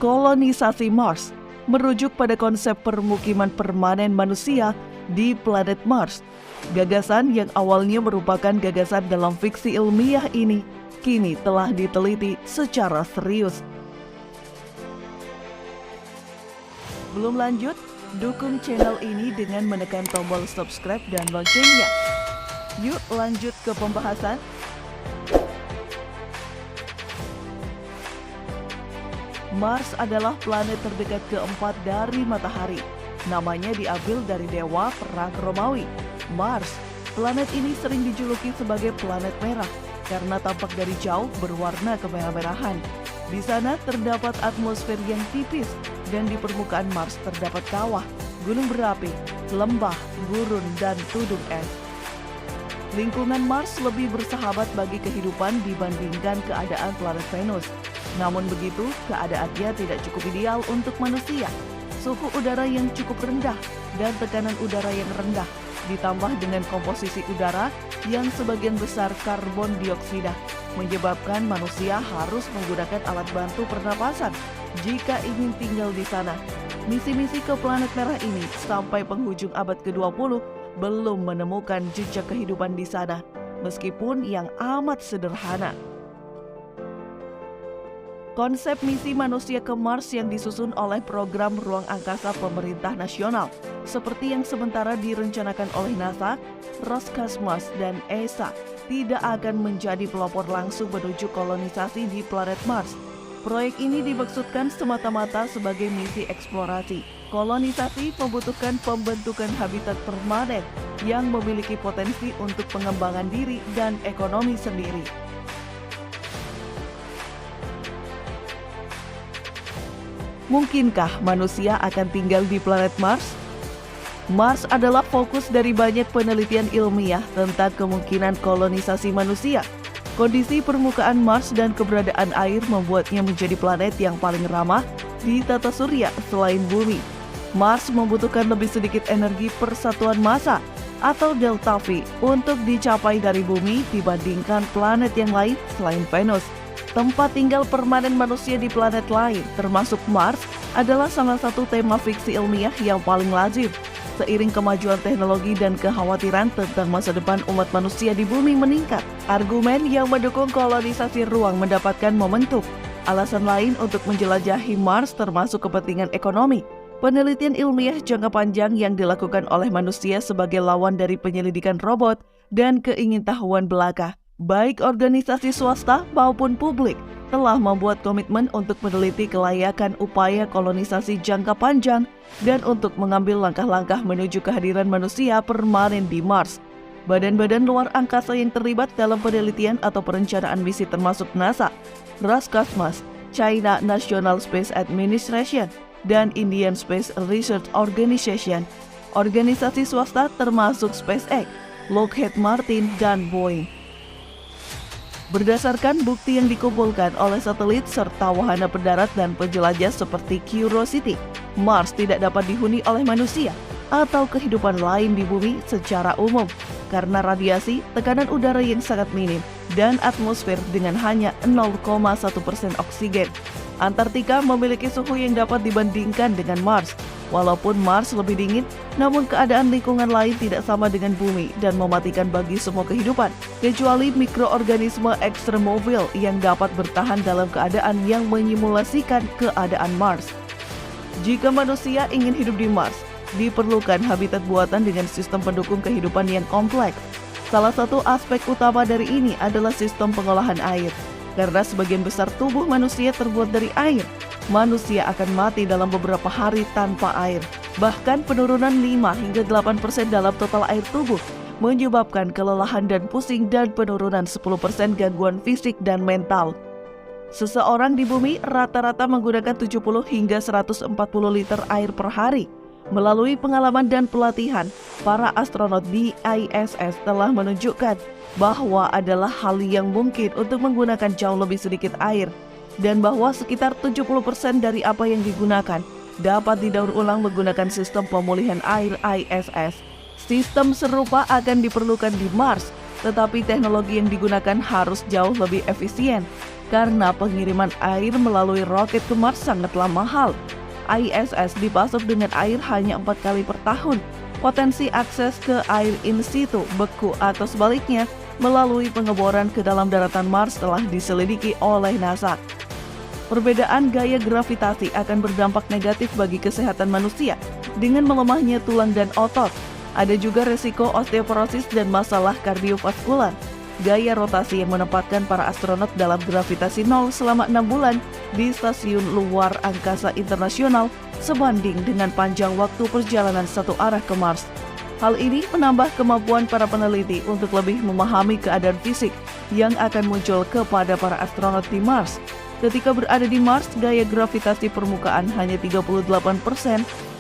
Kolonisasi Mars merujuk pada konsep permukiman permanen manusia di planet Mars. Gagasan yang awalnya merupakan gagasan dalam fiksi ilmiah ini kini telah diteliti secara serius. Belum lanjut? Dukung channel ini dengan menekan tombol subscribe dan loncengnya. Yuk lanjut ke pembahasan. Mars adalah planet terdekat keempat dari matahari. Namanya diambil dari dewa perang Romawi. Mars, planet ini sering dijuluki sebagai planet merah karena tampak dari jauh berwarna kemerah-merahan. Di sana terdapat atmosfer yang tipis dan di permukaan Mars terdapat kawah, gunung berapi, lembah, gurun, dan tudung es. Lingkungan Mars lebih bersahabat bagi kehidupan dibandingkan keadaan planet Venus. Namun begitu, keadaannya tidak cukup ideal untuk manusia. Suhu udara yang cukup rendah dan tekanan udara yang rendah, ditambah dengan komposisi udara yang sebagian besar karbon dioksida, menyebabkan manusia harus menggunakan alat bantu pernapasan jika ingin tinggal di sana. Misi-misi ke planet merah ini sampai penghujung abad ke-20 belum menemukan jejak kehidupan di sana, meskipun yang amat sederhana. Konsep misi manusia ke Mars yang disusun oleh program ruang angkasa pemerintah nasional, seperti yang sementara direncanakan oleh NASA, Roskosmos, dan ESA, tidak akan menjadi pelopor langsung menuju kolonisasi di planet Mars. Proyek ini dimaksudkan semata-mata sebagai misi eksplorasi. Kolonisasi membutuhkan pembentukan habitat permanen yang memiliki potensi untuk pengembangan diri dan ekonomi sendiri. Mungkinkah manusia akan tinggal di planet Mars? Mars adalah fokus dari banyak penelitian ilmiah tentang kemungkinan kolonisasi manusia. Kondisi permukaan Mars dan keberadaan air membuatnya menjadi planet yang paling ramah di tata surya selain bumi. Mars membutuhkan lebih sedikit energi per satuan massa atau delta V untuk dicapai dari bumi dibandingkan planet yang lain selain Venus. Tempat tinggal permanen manusia di planet lain, termasuk Mars, adalah salah satu tema fiksi ilmiah yang paling lazim. Seiring kemajuan teknologi dan kekhawatiran tentang masa depan umat manusia di bumi meningkat, argumen yang mendukung kolonisasi ruang mendapatkan momentum. Alasan lain untuk menjelajahi Mars termasuk kepentingan ekonomi. Penelitian ilmiah jangka panjang yang dilakukan oleh manusia sebagai lawan dari penyelidikan robot dan keingintahuan belaka. Baik organisasi swasta maupun publik telah membuat komitmen untuk meneliti kelayakan upaya kolonisasi jangka panjang dan untuk mengambil langkah-langkah menuju kehadiran manusia permanen di Mars. Badan-badan luar angkasa yang terlibat dalam penelitian atau perencanaan misi termasuk NASA, Roskosmos, China National Space Administration, dan Indian Space Research Organization. Organisasi swasta termasuk SpaceX, Lockheed Martin, dan Boeing. Berdasarkan bukti yang dikumpulkan oleh satelit serta wahana pendarat dan penjelajah seperti Curiosity, Mars tidak dapat dihuni oleh manusia atau kehidupan lain di bumi secara umum karena radiasi, tekanan udara yang sangat minim, dan atmosfer dengan hanya 0,1% oksigen. Antartika memiliki suhu yang dapat dibandingkan dengan Mars. Walaupun Mars lebih dingin, namun keadaan lingkungan lain tidak sama dengan bumi dan mematikan bagi semua kehidupan, kecuali mikroorganisme ekstremobil yang dapat bertahan dalam keadaan yang menyimulasikan keadaan Mars. Jika manusia ingin hidup di Mars, diperlukan habitat buatan dengan sistem pendukung kehidupan yang kompleks. Salah satu aspek utama dari ini adalah sistem pengolahan air. Karena sebagian besar tubuh manusia terbuat dari air, manusia akan mati dalam beberapa hari tanpa air. Bahkan penurunan 5 hingga 8% dalam total air tubuh menyebabkan kelelahan dan pusing dan penurunan 10% gangguan fisik dan mental. Seseorang di bumi rata-rata menggunakan 70 hingga 140 liter air per hari. Melalui pengalaman dan pelatihan, para astronot di ISS telah menunjukkan bahwa adalah hal yang mungkin untuk menggunakan jauh lebih sedikit air. dan bahwa sekitar 70% dari apa yang digunakan dapat didaur ulang menggunakan sistem pemulihan air ISS. Sistem serupa akan diperlukan di Mars, tetapi teknologi yang digunakan harus jauh lebih efisien karena pengiriman air melalui roket ke Mars sangatlah mahal. ISS dipasok dengan air hanya 4 kali per tahun. Potensi akses ke air in situ, beku atau sebaliknya melalui pengeboran ke dalam daratan Mars telah diselidiki oleh NASA. Perbedaan gaya gravitasi akan berdampak negatif bagi kesehatan manusia dengan melemahnya tulang dan otot. Ada juga resiko osteoporosis dan masalah kardiovaskular. Gaya rotasi yang menempatkan para astronot dalam gravitasi nol selama 6 bulan di stasiun luar angkasa internasional sebanding dengan panjang waktu perjalanan satu arah ke Mars. Hal ini menambah kemampuan para peneliti untuk lebih memahami keadaan fisik yang akan muncul kepada para astronot di Mars. Ketika berada di Mars, gaya gravitasi permukaan hanya 38%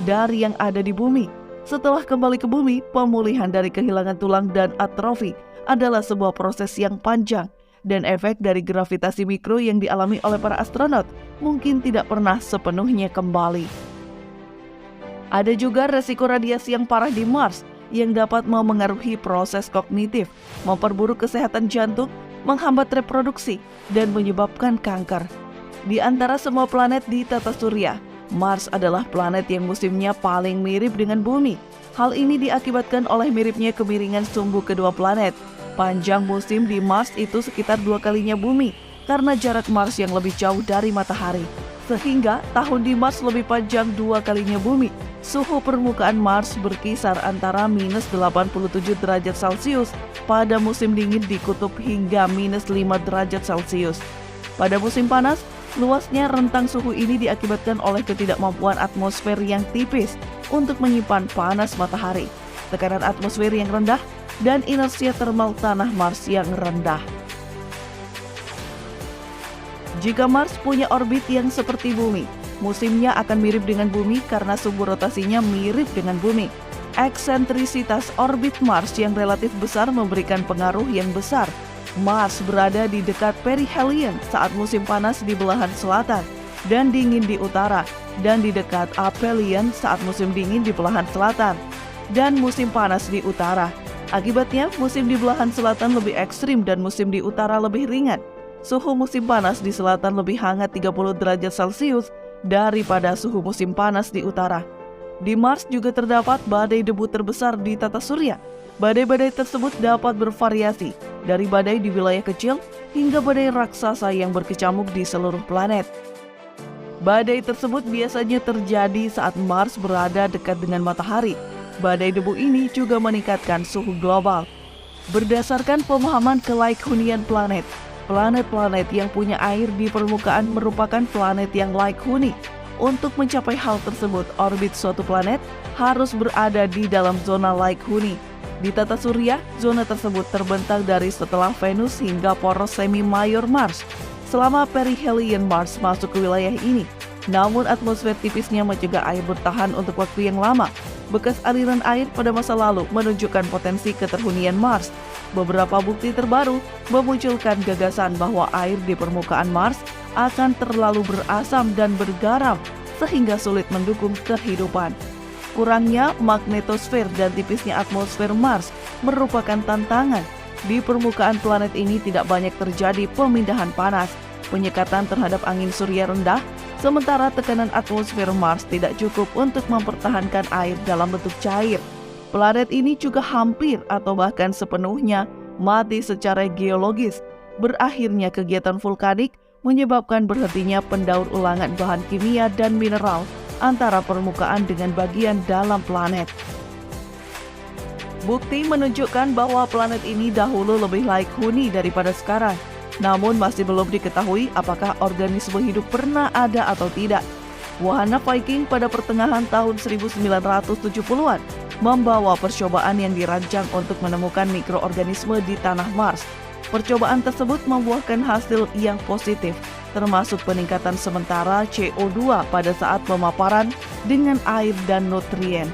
dari yang ada di bumi. Setelah kembali ke bumi, pemulihan dari kehilangan tulang dan atrofi adalah sebuah proses yang panjang, dan efek dari gravitasi mikro yang dialami oleh para astronot mungkin tidak pernah sepenuhnya kembali. Ada juga resiko radiasi yang parah di Mars yang dapat memengaruhi proses kognitif, memperburuk kesehatan jantung, menghambat reproduksi, dan menyebabkan kanker. Di antara semua planet di tata surya, Mars adalah planet yang musimnya paling mirip dengan bumi. Hal ini diakibatkan oleh miripnya kemiringan sumbu kedua planet. Panjang musim di Mars itu sekitar 2 kalinya bumi, karena jarak Mars yang lebih jauh dari matahari. Sehingga tahun di Mars lebih panjang 2 kalinya bumi. Suhu permukaan Mars berkisar antara minus 87 derajat Celcius pada musim dingin di kutub hingga minus 5 derajat Celcius. Pada musim panas, luasnya rentang suhu ini diakibatkan oleh ketidakmampuan atmosfer yang tipis untuk menyimpan panas matahari, tekanan atmosfer yang rendah, dan inersia termal tanah Mars yang rendah. Jika Mars punya orbit yang seperti bumi, musimnya akan mirip dengan bumi karena sumbu rotasinya mirip dengan bumi. Eksentrisitas orbit Mars yang relatif besar memberikan pengaruh yang besar. Mars berada di dekat perihelion saat musim panas di belahan selatan dan dingin di utara, dan di dekat aphelion saat musim dingin di belahan selatan dan musim panas di utara. Akibatnya, musim di belahan selatan lebih ekstrim dan musim di utara lebih ringan. Suhu musim panas di selatan lebih hangat 30 derajat Celcius daripada suhu musim panas di utara. Di Mars juga terdapat badai debu terbesar di tata surya. Badai-badai tersebut dapat bervariasi dari badai di wilayah kecil hingga badai raksasa yang berkecamuk di seluruh planet. Badai tersebut biasanya terjadi saat Mars berada dekat dengan matahari. Badai debu ini juga meningkatkan suhu global. Berdasarkan pemahaman kelaik-hunian planet, planet-planet yang punya air di permukaan merupakan planet yang laik huni. Untuk mencapai hal tersebut, orbit suatu planet harus berada di dalam zona laik huni. Di tata surya, zona tersebut terbentang dari setelah Venus hingga poros semi-mayor Mars. Selama perihelion Mars masuk ke wilayah ini, namun atmosfer tipisnya mencegah air bertahan untuk waktu yang lama. Bekas aliran air pada masa lalu menunjukkan potensi keterhunian Mars. Beberapa bukti terbaru memunculkan gagasan bahwa air di permukaan Mars akan terlalu berasam dan bergaram sehingga sulit mendukung kehidupan. Kurangnya magnetosfer dan tipisnya atmosfer Mars merupakan tantangan. Di permukaan planet ini tidak banyak terjadi pemindahan panas, penyekatan terhadap angin surya rendah, sementara tekanan atmosfer Mars tidak cukup untuk mempertahankan air dalam bentuk cair. Planet ini juga hampir atau bahkan sepenuhnya mati secara geologis. Berakhirnya kegiatan vulkanik menyebabkan berhentinya pendaur ulangan bahan kimia dan mineral antara permukaan dengan bagian dalam planet. Bukti menunjukkan bahwa planet ini dahulu lebih laik huni daripada sekarang. Namun masih belum diketahui apakah organisme hidup pernah ada atau tidak. Wahana Viking pada pertengahan tahun 1970-an membawa percobaan yang dirancang untuk menemukan mikroorganisme di tanah Mars. Percobaan tersebut membuahkan hasil yang positif, termasuk peningkatan sementara CO2 pada saat pemaparan dengan air dan nutrien.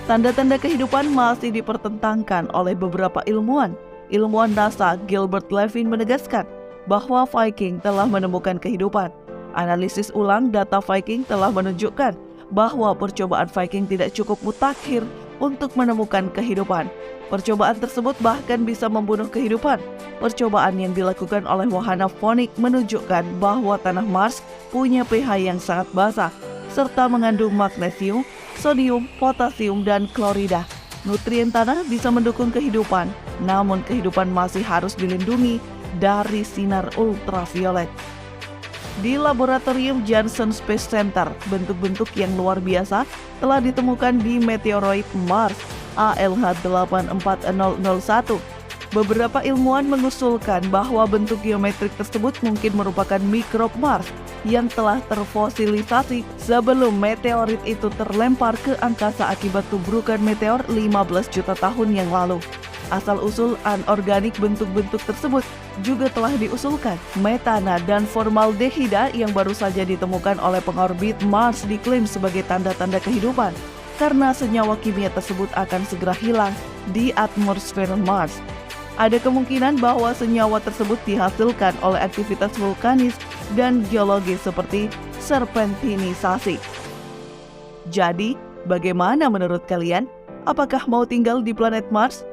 Tanda-tanda kehidupan masih dipertentangkan oleh beberapa ilmuwan. Ilmuwan NASA Gilbert Levin menegaskan bahwa Viking telah menemukan kehidupan. Analisis ulang data Viking telah menunjukkan bahwa percobaan Viking tidak cukup mutakhir untuk menemukan kehidupan. Percobaan tersebut bahkan bisa membunuh kehidupan. Percobaan yang dilakukan oleh wahana Voynich menunjukkan bahwa tanah Mars punya pH yang sangat basa, serta mengandung magnesium, sodium, potasium, dan klorida. Nutrien tanah bisa mendukung kehidupan, namun kehidupan masih harus dilindungi dari sinar ultraviolet. Di laboratorium Johnson Space Center, bentuk-bentuk yang luar biasa telah ditemukan di meteoroid Mars ALH 84001. Beberapa ilmuwan mengusulkan bahwa bentuk geometrik tersebut mungkin merupakan mikrob Mars yang telah terfosilisasi sebelum meteorit itu terlempar ke angkasa akibat tubrukan meteor 15 juta tahun yang lalu. Asal-usul anorganik bentuk-bentuk tersebut juga telah diusulkan. Metana dan formaldehida yang baru saja ditemukan oleh pengorbit Mars diklaim sebagai tanda-tanda kehidupan karena senyawa kimia tersebut akan segera hilang di atmosfer Mars. Ada kemungkinan bahwa senyawa tersebut dihasilkan oleh aktivitas vulkanis dan geologis seperti serpentinisasi. Jadi, bagaimana menurut kalian? Apakah mau tinggal di planet Mars?